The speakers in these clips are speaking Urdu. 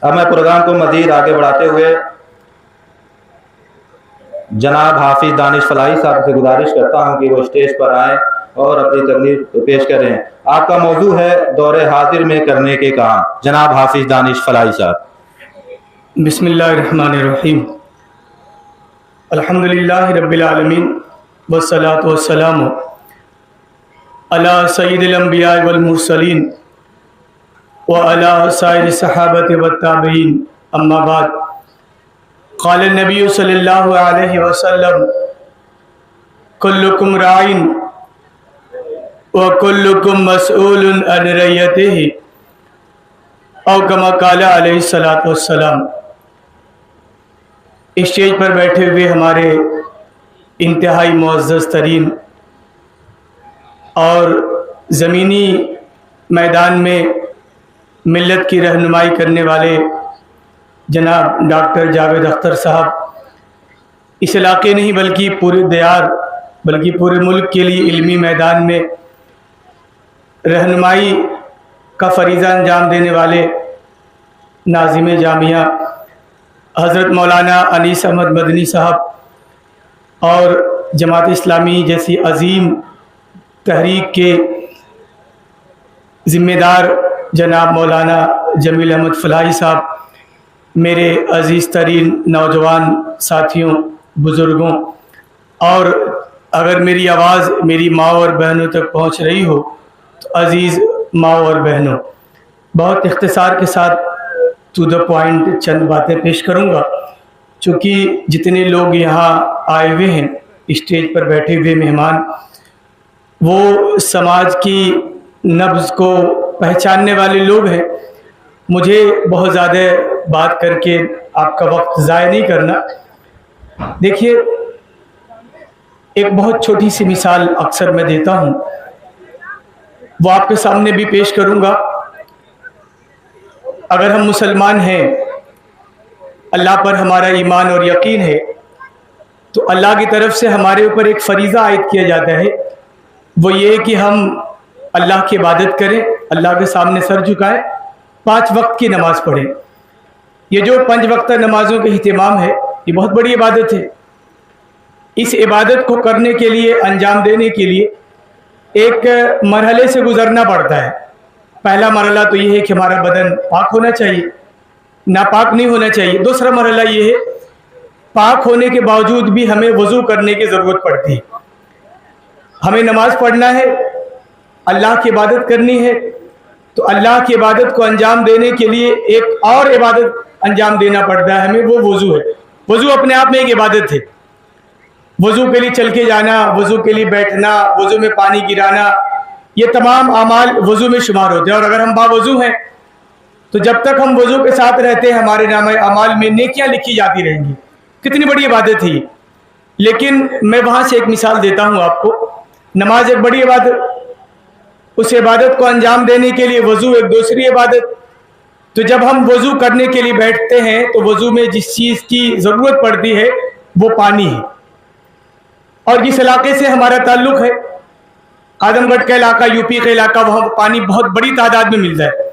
اب میں پروگرام کو مزید آگے بڑھاتے ہوئے جناب حافظ دانش فلاحی صاحب سے گزارش کرتا ہوں کہ وہ اسٹیج پر آئیں اور اپنی تقریر پیش کریں۔ آپ کا موضوع ہے دور حاضر میں کرنے کے کام۔ جناب حافظ دانش فلاحی صاحب۔ بسم اللہ الرحمن الرحیم۔ الحمدللہ رب العالمین والصلاة والسلام علی سید الانبیاء والمرسلین وعلی سائر الصحابۃ والتابعین، اما بعد۔ قال النبی صلی اللہ علیہ وسلم کلکم راعٍ وکلکم مسئول عن رعیتہ، او کما قال علیہ الصلاۃ والسلام۔ اسٹیج پر بیٹھے ہوئے ہمارے انتہائی معزز ترین اور زمینی میدان میں ملت کی رہنمائی کرنے والے جناب ڈاکٹر جاوید اختر صاحب، اس علاقے نہیں بلکہ پورے دیار بلکہ پورے ملک کے لیے علمی میدان میں رہنمائی کا فریضہ انجام دینے والے ناظم جامعہ حضرت مولانا انیس احمد مدنی صاحب اور جماعت اسلامی جیسی عظیم تحریک کے ذمہ دار جناب مولانا جمیل احمد فلاحی صاحب، میرے عزیز ترین نوجوان ساتھیوں، بزرگوں، اور اگر میری آواز میری ماں اور بہنوں تک پہنچ رہی ہو تو عزیز ماں اور بہنوں، بہت اختصار کے ساتھ ٹو دا پوائنٹ چند باتیں پیش کروں گا، چونکہ جتنے لوگ یہاں آئے ہوئے ہیں اسٹیج پر بیٹھے ہوئے مہمان، وہ سماج کی نبض کو پہچاننے والے لوگ ہیں۔ مجھے بہت زیادہ بات کر کے آپ کا وقت ضائع نہیں کرنا۔ دیکھیے، ایک بہت چھوٹی سی مثال اکثر میں دیتا ہوں، وہ آپ کے سامنے بھی پیش کروں گا۔ اگر ہم مسلمان ہیں، اللہ پر ہمارا ایمان اور یقین ہے، تو اللہ کی طرف سے ہمارے اوپر ایک فریضہ عائد کیا جاتا ہے، وہ یہ کہ ہم اللہ کی عبادت کریں، اللہ کے سامنے سر جھکائیں، 5 وقت کی نماز پڑھیں۔ یہ جو 5 وقت نمازوں کے اہتمام ہے، یہ بہت بڑی عبادت ہے۔ اس عبادت کو کرنے کے لیے، انجام دینے کے لیے ایک مرحلے سے گزرنا پڑتا ہے۔ پہلا مرحلہ تو یہ ہے کہ ہمارا بدن پاک ہونا چاہیے، ناپاک نہیں ہونا چاہیے۔ دوسرا مرحلہ یہ ہے، پاک ہونے کے باوجود بھی ہمیں وضو کرنے کی ضرورت پڑتی ہے۔ ہمیں نماز پڑھنا ہے، اللہ کی عبادت کرنی ہے، تو اللہ کی عبادت کو انجام دینے کے لیے ایک اور عبادت انجام دینا پڑتا ہے ہمیں، وہ وضو ہے۔ وضو اپنے آپ میں ایک عبادت ہے۔ وضو کے لیے چل کے جانا، وضو کے لیے بیٹھنا، وضو میں پانی گرانا، یہ تمام اعمال وضو میں شمار ہوتے ہیں۔ اور اگر ہم باوضو ہیں تو جب تک ہم وضو کے ساتھ رہتے ہیں، ہمارے نامہ اعمال میں نیکیاں لکھی جاتی رہیں گی۔ کتنی بڑی عبادت ہے۔ لیکن میں وہاں سے ایک مثال دیتا ہوں آپ کو۔ نماز ایک بڑی عبادت، اس عبادت کو انجام دینے کے لیے وضو ایک دوسری عبادت۔ تو جب ہم وضو کرنے کے لیے بیٹھتے ہیں تو وضو میں جس چیز کی ضرورت پڑتی ہے وہ پانی ہے۔ اور جس علاقے سے ہمارا تعلق ہے، اعظم گڑھ کا علاقہ، یو پی کا علاقہ، وہاں پانی بہت بڑی تعداد میں ملتا ہے۔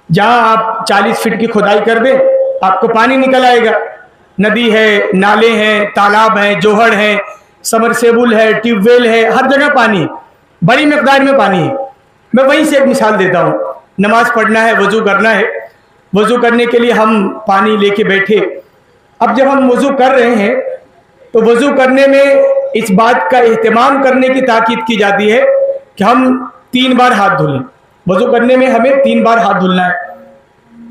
جہاں آپ 40 فٹ کی کھدائی کر دیں، آپ کو پانی نکل آئے گا۔ ندی ہے، نالے ہیں، تالاب ہیں، جوہر ہیں، سمرسیبل ہے، ٹیوب ویل ہے، ہر جگہ پانی ہے، بڑی مقدار میں پانی ہے۔ میں وہیں سے ایک مثال دیتا ہوں۔ نماز پڑھنا ہے، وضو کرنا ہے، وضو کرنے کے لیے ہم پانی لے کے بیٹھے۔ اب جب ہم وضو کر رہے ہیں تو وضو کرنے میں اس بات کا اہتمام کرنے کی تاکید کی جاتی ہے کہ ہم 3 بار ہاتھ دھلیں۔ وضو کرنے میں ہمیں 3 بار ہاتھ دھلنا ہے۔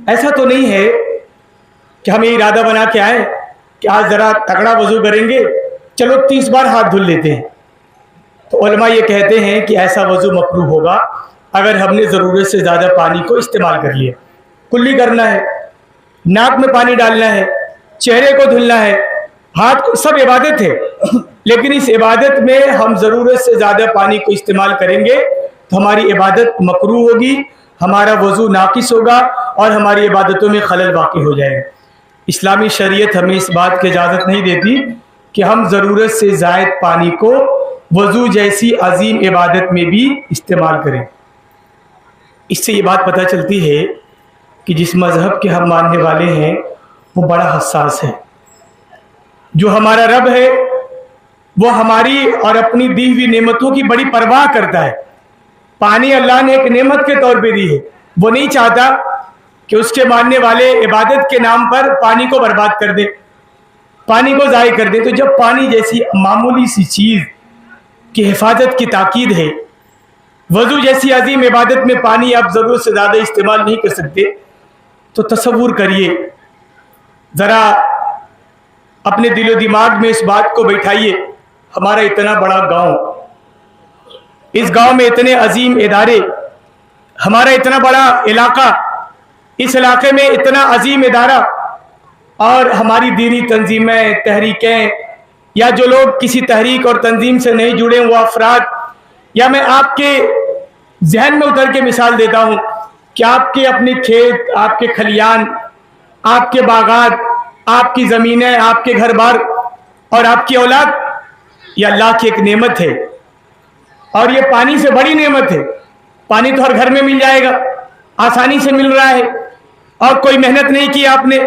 ایسا تو نہیں ہے کہ ہم یہ ارادہ بنا کے آئیں کہ آج ذرا تگڑا وضو کریں گے، چلو 30 بار ہاتھ دھل لیتے ہیں۔ تو علماء یہ کہتے ہیں کہ ایسا وضو مکروہ ہوگا اگر ہم نے ضرورت سے زیادہ پانی کو استعمال کر لیا۔ کلی کرنا ہے، ناک میں پانی ڈالنا ہے، چہرے کو دھلنا ہے، ہاتھ کو، سب عبادت ہے۔ لیکن اس عبادت میں ہم ضرورت سے زیادہ پانی کو استعمال کریں گے تو ہماری عبادت مکروہ ہوگی، ہمارا وضو ناقص ہوگا اور ہماری عبادتوں میں خلل واقع ہو جائے گا۔ اسلامی شریعت ہمیں اس بات کی اجازت نہیں دیتی کہ ہم ضرورت سے زائد پانی کو وضو جیسی عظیم عبادت میں بھی استعمال کریں۔ اس سے یہ بات پتہ چلتی ہے کہ کہ جس مذہب کے ہم ماننے والے ہیں وہ بڑا حساس ہے. جو ہمارا رب ہے وہ ہماری اور اپنی دی ہوئی نعمتوں کی بڑی پرواہ کرتا ہے. پانی اللہ نے ایک نعمت کے طور پہ دی ہے. وہ نہیں چاہتا کہ اس کے ماننے والے عبادت کے نام پر پانی کو برباد کر دے, پانی کو ضائع کر دے. تو جب پانی جیسی معمولی سی چیز کی حفاظت کی تاکید ہے, وضو جیسی عظیم عبادت میں پانی آپ ضرورت سے زیادہ استعمال نہیں کر سکتے, تو تصور کریے, ذرا اپنے دل و دماغ میں اس بات کو بیٹھائیے. ہمارا اتنا بڑا گاؤں, اس گاؤں میں اتنے عظیم ادارے, ہمارا اتنا بڑا علاقہ, اس علاقے میں اتنا عظیم ادارہ, اور ہماری دینی تنظیمیں, تحریکیں, یا جو لوگ کسی تحریک اور تنظیم سے نہیں جڑے وہ افراد, یا میں آپ کے ذہن میں اتر کے مثال دیتا ہوں کہ آپ کے اپنے کھیت, آپ کے کھلیان, آپ کے باغات, آپ کی زمینیں, آپ کے گھر بار اور آپ کی اولاد, یہ اللہ کی ایک نعمت ہے. اور یہ پانی سے بڑی نعمت ہے. پانی تو ہر گھر میں مل جائے گا, آسانی سے مل رہا ہے, اور کوئی محنت نہیں کی آپ نے.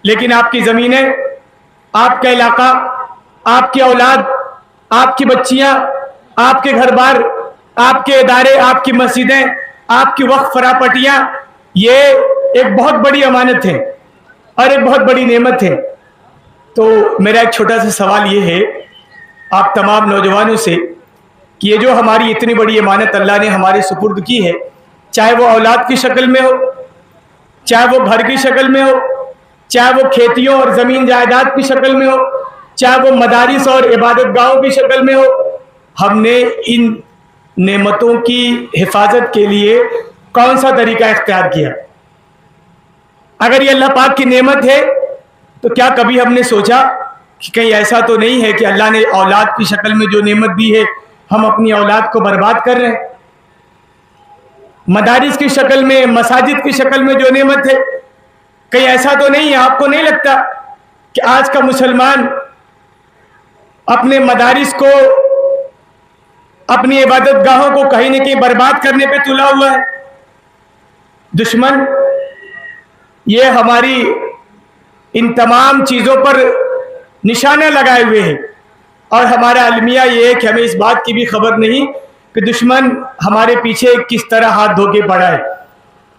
لیکن آپ کی زمینیں, آپ کا علاقہ, آپ کی اولاد, آپ کی بچیاں, آپ کے گھر بار, آپ کے ادارے, آپ کی مسجدیں, آپ کی وقف پراپرٹیاں, یہ ایک بہت بڑی امانت ہے اور ایک بہت بڑی نعمت ہے. تو میرا ایک چھوٹا سا سوال یہ ہے آپ تمام نوجوانوں سے کہ یہ جو ہماری اتنی بڑی امانت اللہ نے ہمارے سپرد کی ہے, چاہے وہ اولاد کی شکل میں ہو, چاہے وہ گھر کی شکل میں ہو, چاہے وہ کھیتیوں اور زمین جائیداد کی شکل میں ہو, چاہے وہ مدارس اور عبادت گاہوں کی شکل میں ہو, ہم نے ان نعمتوں کی حفاظت کے لیے کون سا طریقہ اختیار کیا؟ اگر یہ اللہ پاک کی نعمت ہے تو کیا کبھی ہم نے سوچا کہ کہیں ایسا تو نہیں ہے کہ اللہ نے اولاد کی شکل میں جو نعمت دی ہے ہم اپنی اولاد کو برباد کر رہے ہیں؟ مدارس کی شکل میں, مساجد کی شکل میں جو نعمت ہے, کہیں ایسا تو نہیں ہے؟ آپ کو نہیں لگتا کہ آج کا مسلمان اپنے مدارس کو, اپنی عبادت گاہوں کو کہیں نہ کہیں برباد کرنے پہ تلا ہوا ہے؟ دشمن یہ ہماری ان تمام چیزوں پر نشانہ لگائے ہوئے ہیں, اور ہمارا المیہ یہ ہے کہ ہمیں اس بات کی بھی خبر نہیں کہ دشمن ہمارے پیچھے کس طرح ہاتھ دھو کے پڑا ہے.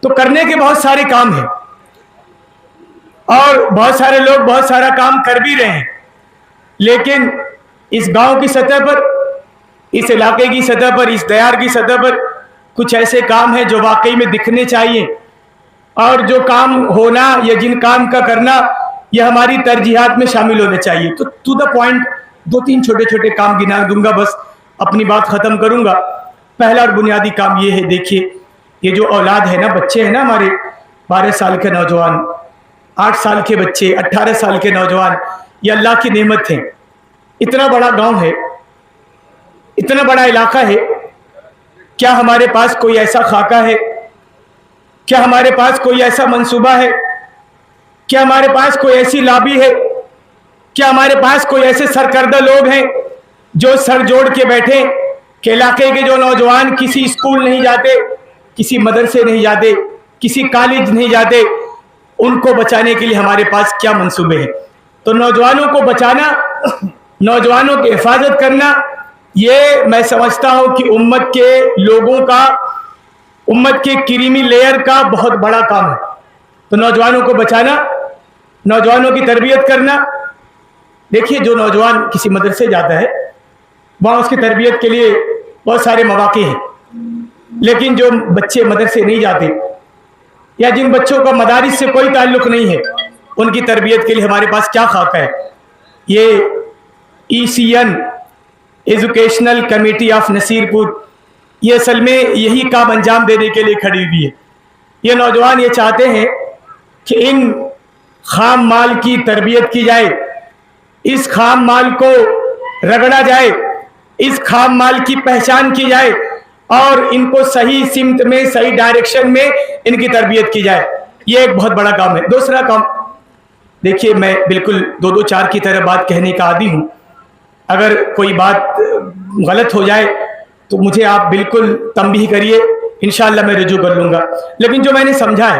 تو کرنے کے بہت سارے کام ہیں, اور بہت سارے لوگ بہت سارا کام کر بھی رہے ہیں, لیکن اس گاؤں کی سطح پر, اس علاقے کی سطح پر, اس دیار کی سطح پر کچھ ایسے کام ہیں جو واقعی میں دکھنے چاہیے, اور جو کام ہونا یا جن کام کا کرنا یہ ہماری ترجیحات میں شامل ہونے چاہیے. تو ٹو دا پوائنٹ 2-3 چھوٹے چھوٹے کام گنا دوں گا, بس اپنی بات ختم کروں گا. پہلا اور بنیادی کام یہ ہے, دیکھیے یہ جو اولاد ہے نا, بچے ہیں نا ہمارے, 12 سال کے نوجوان, 8 سال کے بچے, 18 سال کے نوجوان, یہ اللہ کی نعمت ہے. اتنا بڑا گاؤں ہے, اتنا بڑا علاقہ ہے, کیا ہمارے پاس کوئی ایسا خاکہ ہے؟ کیا ہمارے پاس کوئی ایسا منصوبہ ہے؟ کیا ہمارے پاس کوئی ایسی لابی ہے؟ کیا ہمارے پاس کوئی ایسے سرکردہ لوگ ہیں جو سر جوڑ کے بیٹھے کہ علاقے کے جو نوجوان کسی اسکول نہیں جاتے, کسی مدرسے نہیں جاتے, کسی کالج نہیں جاتے, ان کو بچانے کے لیے ہمارے پاس کیا منصوبے ہیں؟ تو نوجوانوں کو بچانا, نوجوانوں کی حفاظت کرنا, یہ میں سمجھتا ہوں کہ امت کے لوگوں کا, امت کے کریمی لیئر کا بہت بڑا کام ہے. تو نوجوانوں کو بچانا, نوجوانوں کی تربیت کرنا. دیکھیے جو نوجوان کسی مدرسے جاتا ہے وہاں اس کی تربیت کے لیے بہت سارے مواقع ہیں, لیکن جو بچے مدرسے نہیں جاتے یا جن بچوں کا مدارس سے کوئی تعلق نہیں ہے, ان کی تربیت کے لیے ہمارے پاس کیا خاکہ ہے؟ یہ ECN educational committee of Nasirpur, یہ اصل میں یہی کام انجام دینے کے لیے کھڑی ہوئی ہے. یہ نوجوان یہ چاہتے ہیں کہ ان خام مال کی تربیت کی جائے, اس خام مال کو رگڑا جائے, اس خام مال کی پہچان کی جائے, اور ان کو صحیح سمت میں, صحیح ڈائریکشن میں ان کی تربیت کی جائے. یہ ایک بہت بڑا کام ہے. دوسرا کام, دیکھیے میں بالکل 2-2-4 کی طرح بات کہنے کا عادی ہوں, اگر کوئی بات غلط ہو جائے تو مجھے آپ بالکل تنبیہ کریے, انشاءاللہ میں رجوع کر لوں گا. لیکن جو میں نے سمجھا ہے